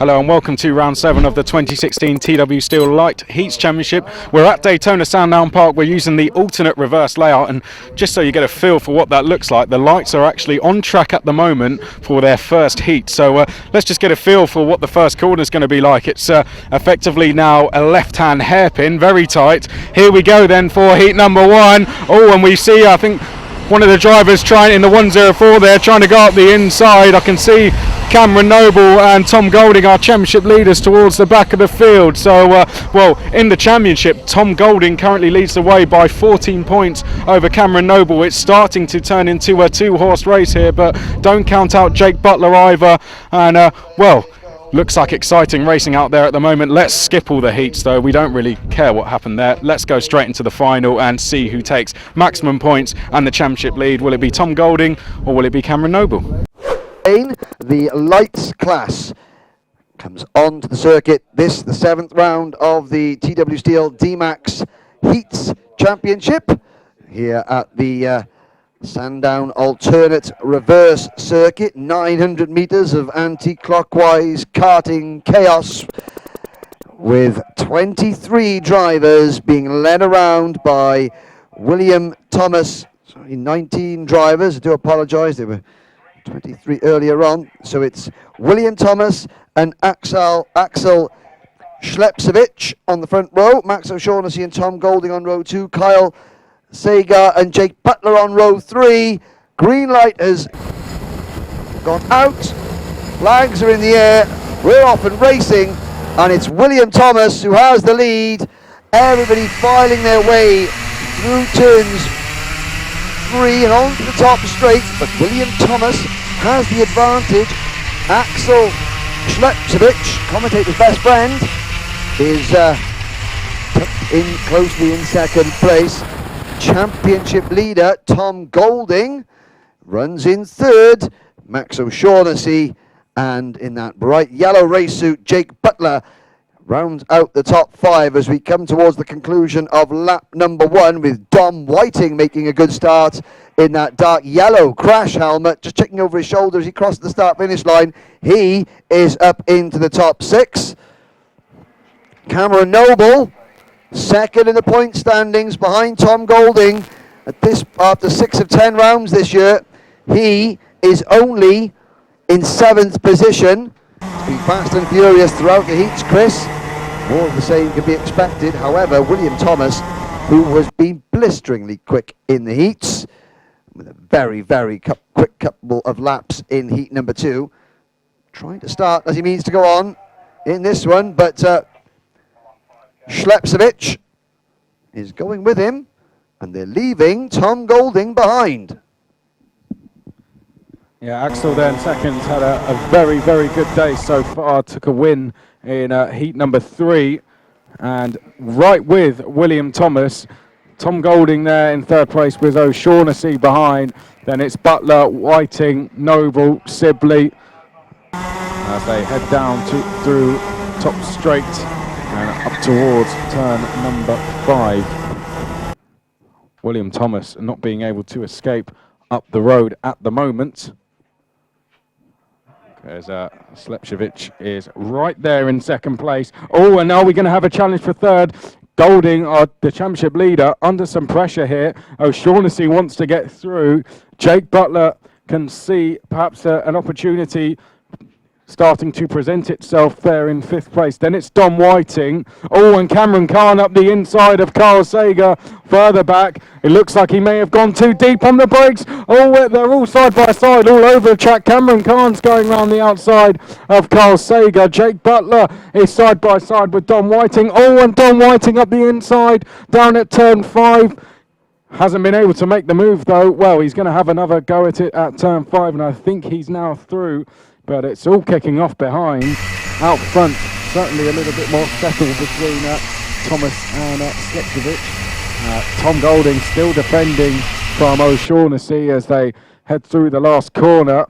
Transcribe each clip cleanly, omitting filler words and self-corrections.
Hello and welcome to round 7 of the 2016 TW Steel Light Heats Championship. We're at Daytona Sandown Park. We're using the alternate reverse layout, and just so you get a feel for what that looks like, the lights are actually on track at the moment for their first heat. So let's just get a feel for what the first corner is going to be like. It's effectively now a left-hand hairpin, very tight. Here we go then for heat number 1. Oh, and we see, I think, one of the drivers trying in the 104 there, trying to go up the inside. I can see Cameron Noble and Tom Golding, our championship leaders, towards the back of the field. So, well, in the championship, Tom Golding currently leads the way by 14 points over Cameron Noble. It's starting to turn into a two-horse race here, but don't count out Jake Butler either. And, well, looks like exciting racing out there at the moment. Let's skip all the heats though. We don't really care what happened there. Let's go straight into the final and see who takes maximum points and the championship lead. Will it be Tom Golding or will it be Cameron Noble? The lights class comes on to the circuit. This, the 7th round of the TW Steel DMAX Heats Championship here at the Sandown alternate reverse circuit. 900 meters of anti-clockwise karting chaos with 23 drivers being led around by William Thomas. Sorry, 19 drivers. I do apologize, there were 23 earlier on. So it's William Thomas and Axel Schlepsevich on the front row, Max O'Shaughnessy and Tom Golding on row 2, Kyle Sager and Jake Butler on row 3. Green light has gone out, flags are in the air, we're off and racing, and it's William Thomas who has the lead. Everybody filing their way through turns 3 and on to the top straight, but William Thomas has the advantage. Axel Schlepsevich, commentator's best friend, is tucked in closely in second place. Championship leader Tom Golding runs in 3rd, Max O'Shaughnessy, and in that bright yellow race suit, Jake Butler rounds out the top 5 as we come towards the conclusion of lap number 1, with Dom Whiting making a good start in that dark yellow crash helmet, just checking over his shoulder as he crossed the start finish line. He is up into the top 6. Cameron Noble, 2nd in the point standings behind Tom Golding at this, after 6 of 10 rounds this year. He is only in 7th position. It's been fast and furious throughout the heats, Chris. More of the same can be expected. However, William Thomas, who has been blisteringly quick in the heats, with a very quick couple of laps in heat number 2, trying to start as he means to go on in this one, but Schlepsevich is going with him, and they're leaving Tom Golding behind. Yeah, Axel then second, had a very good day so far, took a win in heat number 3, and right with William Thomas. Tom Golding there in 3rd place with O'Shaughnessy behind. Then it's Butler, Whiting, Noble, Sibley as they head down through top straight and up towards turn number 5. William Thomas not being able to escape up the road at the moment. As Schlepsevich is right there in 2nd place. Oh, and now we're going to have a challenge for 3rd. Golding, the championship leader, under some pressure here. O'Shaughnessy wants to get through. Jake Butler can see perhaps an opportunity starting to present itself there in 5th place. Then it's Dom Whiting. Oh, and Cameron Khan up the inside of Carl Sager. Further back, it looks like he may have gone too deep on the brakes. Oh, they're all side by side, all over the track. Cameron Khan's going around the outside of Carl Sager. Jake Butler is side by side with Dom Whiting. Oh, and Dom Whiting up the inside, down at turn 5. Hasn't been able to make the move though. Well, he's going to have another go at it at turn 5, and I think he's now through. But it's all kicking off behind. Out front, certainly a little bit more settled between Thomas and Schlepsevich. Tom Golding still defending from O'Shaughnessy as they head through the last corner.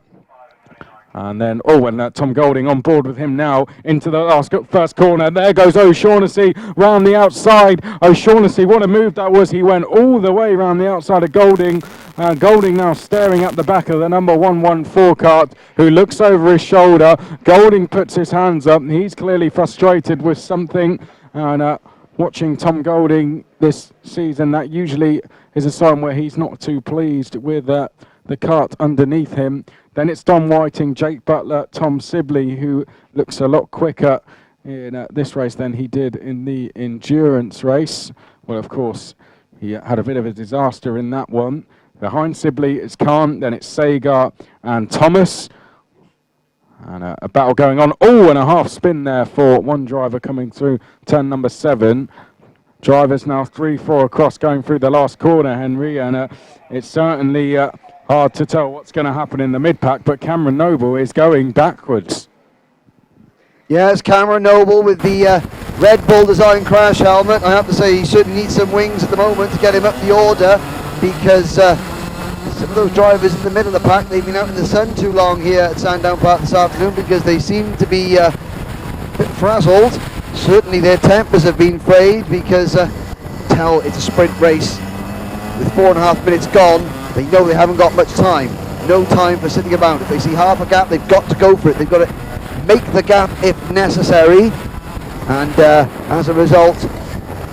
And then, and Tom Golding on board with him now into the first corner. There goes O'Shaughnessy round the outside. O'Shaughnessy, what a move that was. He went all the way round the outside of Golding. Golding now staring at the back of the number 114 cart, who looks over his shoulder. Golding puts his hands up. He's clearly frustrated with something. And watching Tom Golding this season, that usually is a sign where he's not too pleased with the cart underneath him. Then it's Don Whiting, Jake Butler, Tom Sibley, who looks a lot quicker in this race than he did in the endurance race. Well, of course, he had a bit of a disaster in that one. Behind Sibley it's Khan, then it's Sagar and Thomas. And a battle going on. Oh, and a half spin there for one driver coming through turn number 7. Drivers now 3-4 across going through the last corner, Henry. And it's certainly hard to tell what's going to happen in the mid-pack, but Cameron Noble is going backwards. Yes, Cameron Noble with the Red Bull design crash helmet. I have to say he certainly needs some wings at the moment to get him up the order, because some of those drivers in the middle of the pack, they've been out in the sun too long here at Sandown Park this afternoon, because they seem to be a bit frazzled. Certainly their tempers have been frayed, because tell it's a sprint race with 4.5 minutes gone. They know they haven't got much time. No time for sitting about. If they see half a gap, they've got to go for it. They've got to make the gap if necessary. And as a result,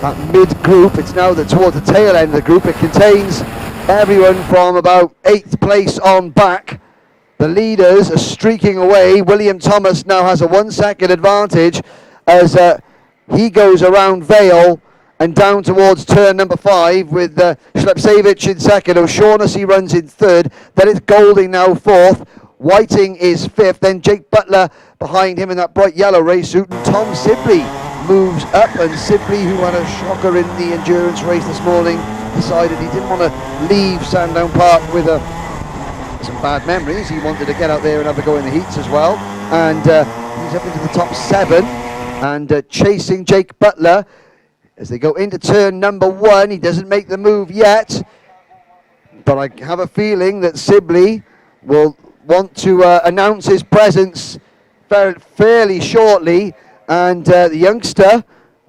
that mid-group, it's now towards the tail end of the group. It contains everyone from about 8th place on back. The leaders are streaking away. William Thomas now has a 1 second advantage as he goes around Vale and down towards turn number 5 with Schlepsevich in second. O'Shaughnessy runs in third. Then it's Golding now 4th. Whiting is 5th. Then Jake Butler behind him in that bright yellow race suit. And Tom Sibley moves up. And Sibley, who had a shocker in the endurance race this morning, decided he didn't want to leave Sandown Park with some bad memories. He wanted to get out there and have a go in the heats as well. And he's up into the top 7 and chasing Jake Butler as they go into turn number 1. He doesn't make the move yet, but I have a feeling that Sibley will want to announce his presence fairly shortly. And the youngster,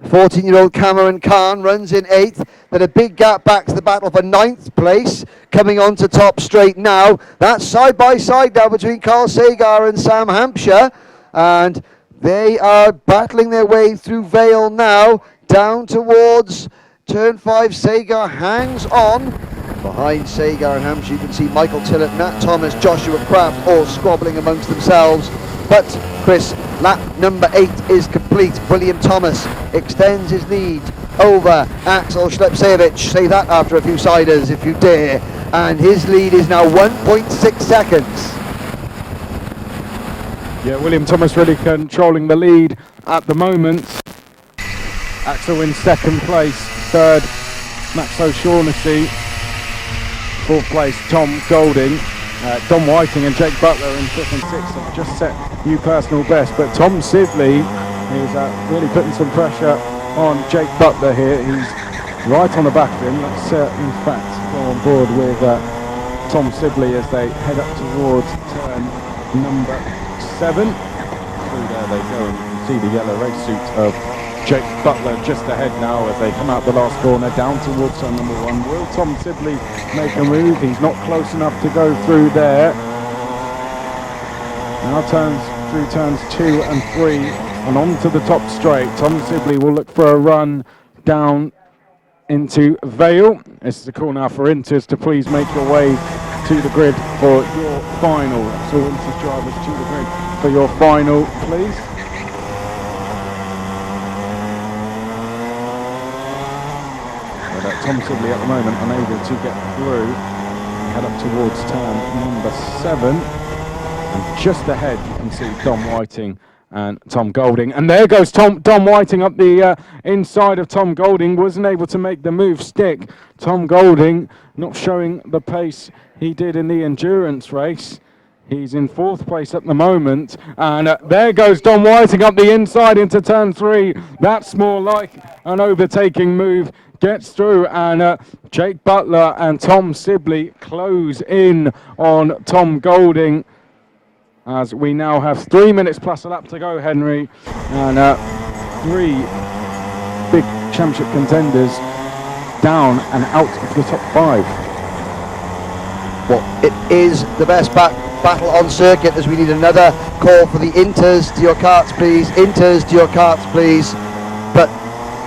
14-year-old Cameron Khan, runs in 8th. Then a big gap back to the battle for 9th place. Coming on to top straight now. That's side by side now between Carl Sagar and Sam Hampshire. And they are battling their way through Vale now. Down towards turn 5, Sagar hangs on. Behind Sagar and Hampshire, you can see Michael Tillett, Nat Thomas, Joshua Kraft all squabbling amongst themselves. But Chris, lap number 8 is complete. William Thomas extends his lead over Axel Schlepsevich. Say that after a few ciders if you dare. And his lead is now 1.6 seconds. Yeah, William Thomas really controlling the lead at the moment. Axel in 2nd place, 3rd Max O'Shaughnessy, 4th place Tom Golding, Don Whiting and Jake Butler in 5th and 6th have just set new personal best, but Tom Sibley is really putting some pressure on Jake Butler here. He's right on the back of him. Let's in fact go on board with Tom Sibley as they head up towards turn number 7. Through there they go, and you can see the yellow race suit of Jake Butler just ahead now as they come out the last corner down towards turn number 1. Will Tom Sibley make a move? He's not close enough to go through there. Now turns through turns 2 and 3 and on to the top straight. Tom Sibley will look for a run down into Vale. This is a call now for Inters to please make your way to the grid for your final. So Inters drivers to the grid for your final, please. Tom Sibley at the moment unable to get through. Head up towards turn number 7. And just ahead you can see Don Whiting and Tom Golding. And there goes Don Whiting up the inside of Tom Golding. Wasn't able to make the move stick. Tom Golding not showing the pace he did in the endurance race. He's in 4th place at the moment. And there goes Don Whiting up the inside into turn 3. That's more like an overtaking move. Gets through, and Jake Butler and Tom Sibley close in on Tom Golding as we now have 3 minutes plus a lap to go, Henry, and 3 big championship contenders down and out of the top 5. Well, it is the best battle on circuit, as we need another call for the Inters to your carts, please. Inters to your carts, please. But,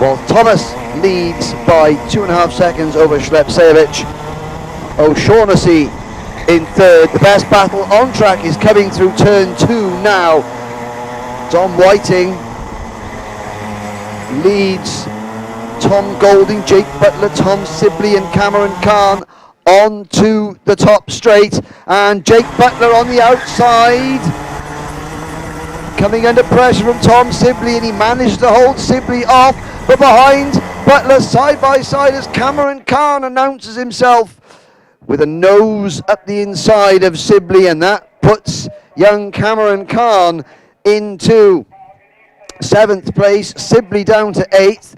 well, Thomas leads by 2.5 seconds over Schlepsevich. O'Shaughnessy in third. The best battle on track is coming through turn 2 now. Tom Whiting leads Tom Golding, Jake Butler, Tom Sibley and Cameron Khan on to the top straight, and Jake Butler on the outside, coming under pressure from Tom Sibley, and he managed to hold Sibley off, but behind Butler side by side as Cameron Khan announces himself with a nose up the inside of Sibley, and that puts young Cameron Khan into 7th place, Sibley down to 8th.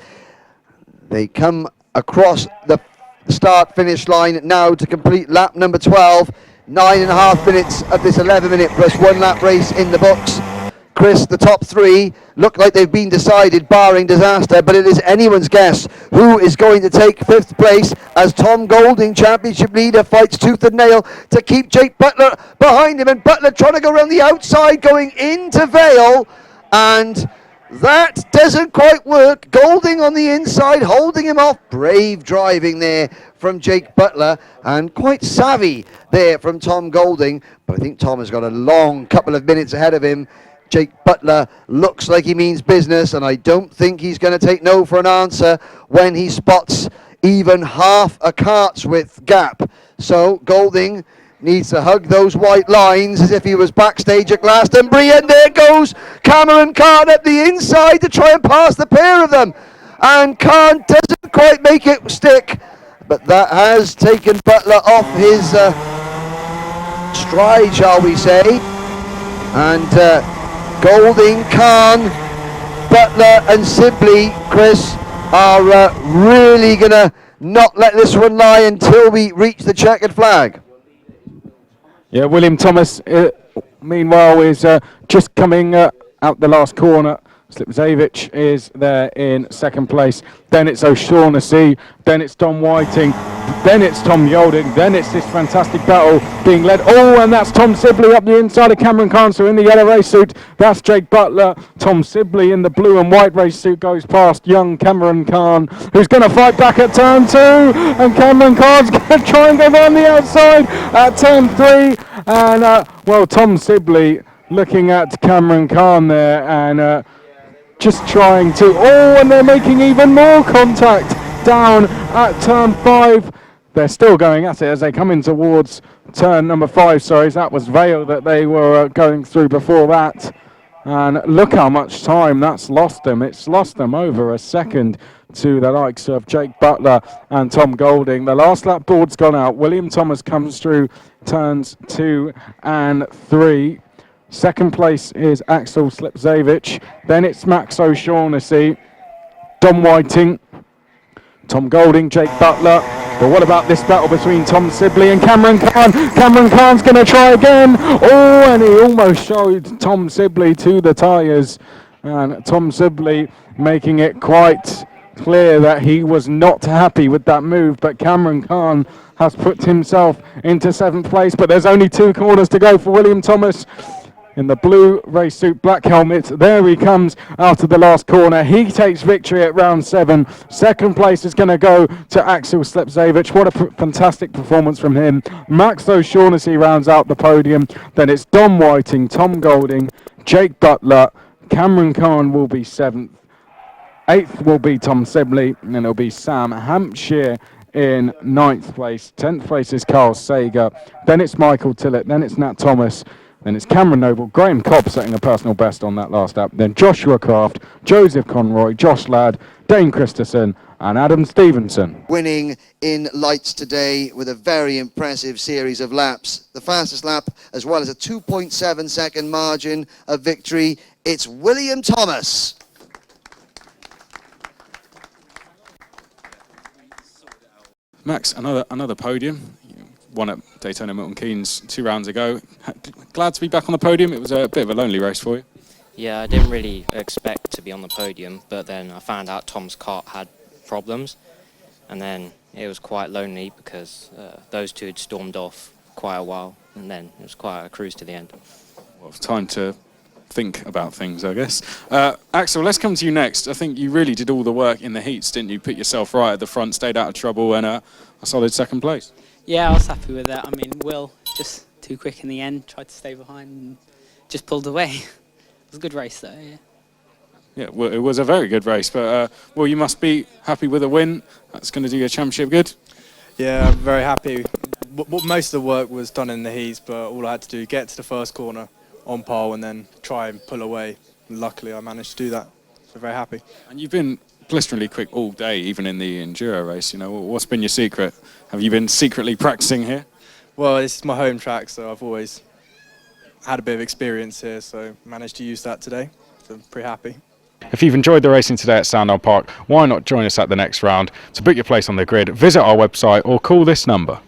They come across the start-finish line now to complete lap number 12. 9.5 minutes of this 11-minute plus 1 lap race in the books. Chris, the top 3 look like they've been decided, barring disaster, but it is anyone's guess who is going to take 5th place as Tom Golding, championship leader, fights tooth and nail to keep Jake Butler behind him, and Butler trying to go around the outside, going into Vale, and that doesn't quite work. Golding on the inside, holding him off. Brave driving there from Jake Butler, and quite savvy there from Tom Golding. But I think Tom has got a long couple of minutes ahead of him. Jake Butler looks like he means business, and I don't think he's going to take no for an answer when he spots even half a cart's width gap. So Golding needs to hug those white lines as if he was backstage at Glastonbury, and there goes Cameron Khan at the inside to try and pass the pair of them, and Khan doesn't quite make it stick, but that has taken Butler off his stride, shall we say. And Golding, Khan, Butler and Sibley, Chris, are really going to not let this one lie until we reach the checkered flag. Yeah, William Thomas, meanwhile, is just coming out the last corner. Slipzavich is there in 2nd place. Then it's O'Shaughnessy. Then it's Tom Whiting. Then it's Tom Golding. Then it's this fantastic battle being led. Oh, and that's Tom Sibley up the inside of Cameron Khan. So in the yellow race suit, that's Jake Butler. Tom Sibley in the blue and white race suit goes past young Cameron Khan, who's going to fight back at turn 2. And Cameron Khan's going to try and go down the outside at turn 3. And, well, Tom Sibley looking at Cameron Khan there and just trying to, and they're making even more contact down at turn 5. They're still going at it as they come in towards turn number 5. Sorry, that was Vale that they were going through before that. And look how much time that's lost them. It's lost them over a second to the likes of Jake Butler and Tom Golding. The last lap board's gone out. William Thomas comes through turns 2 and 3. 2nd place is Axel Slipzavich. Then it's Max O'Shaughnessy, Tom Whiting, Tom Golding, Jake Butler. But what about this battle between Tom Sibley and Cameron Khan? Cameron Khan's going to try again. Oh, and he almost showed Tom Sibley to the tyres. And Tom Sibley making it quite clear that he was not happy with that move. But Cameron Khan has put himself into 7th place. But there's only 2 corners to go for William Thomas. In the blue race suit, black helmet, there he comes out of the last corner. He takes victory at round 7. 2nd place is going to go to Axel Slipzavich. What a fantastic performance from him. Max O'Shaughnessy rounds out the podium. Then it's Don Whiting, Tom Golding, Jake Butler. Cameron Khan will be 7th. 8th will be Tom Sibley, and then it'll be Sam Hampshire in 9th place. 10th place is Carl Sager. Then it's Michael Tillett. Then it's Nat Thomas. Then it's Cameron Noble, Graham Cobb setting a personal best on that last lap. Then Joshua Craft, Joseph Conroy, Josh Ladd, Dane Christensen and Adam Stevenson. Winning in lights today with a very impressive series of laps. The fastest lap, as well as a 2.7 second margin of victory. It's William Thomas. Max, another podium. Won at Daytona Milton Keynes 2 rounds ago. Glad to be back on the podium. It was a bit of a lonely race for you. Yeah, I didn't really expect to be on the podium, but then I found out Tom's kart had problems, and then it was quite lonely because those 2 had stormed off quite a while, and then it was quite a cruise to the end. Well, it's time to think about things, I guess. Axel, let's come to you next. I think you really did all the work in the heats, didn't you? Put yourself right at the front, stayed out of trouble, and a solid second place. Yeah, I was happy with that. I mean, Will just too quick in the end, tried to stay behind and just pulled away. It was a good race though, yeah. Yeah, well, it was a very good race, but well, you must be happy with a win. That's going to do your championship good. Yeah, I'm very happy. Most of the work was done in the heats, but all I had to do get to the first corner on pole and then try and pull away. Luckily, I managed to do that. So very happy. And you've been blisteringly quick all day, even in the enduro race. You know, what's been your secret? Have you been secretly practicing here? Well, this is my home track, so I've always had a bit of experience here, so managed to use that today. So I'm pretty happy. If you've enjoyed the racing today at Sandown Park, why not join us at the next round? To book your place on the grid, visit our website or call this number.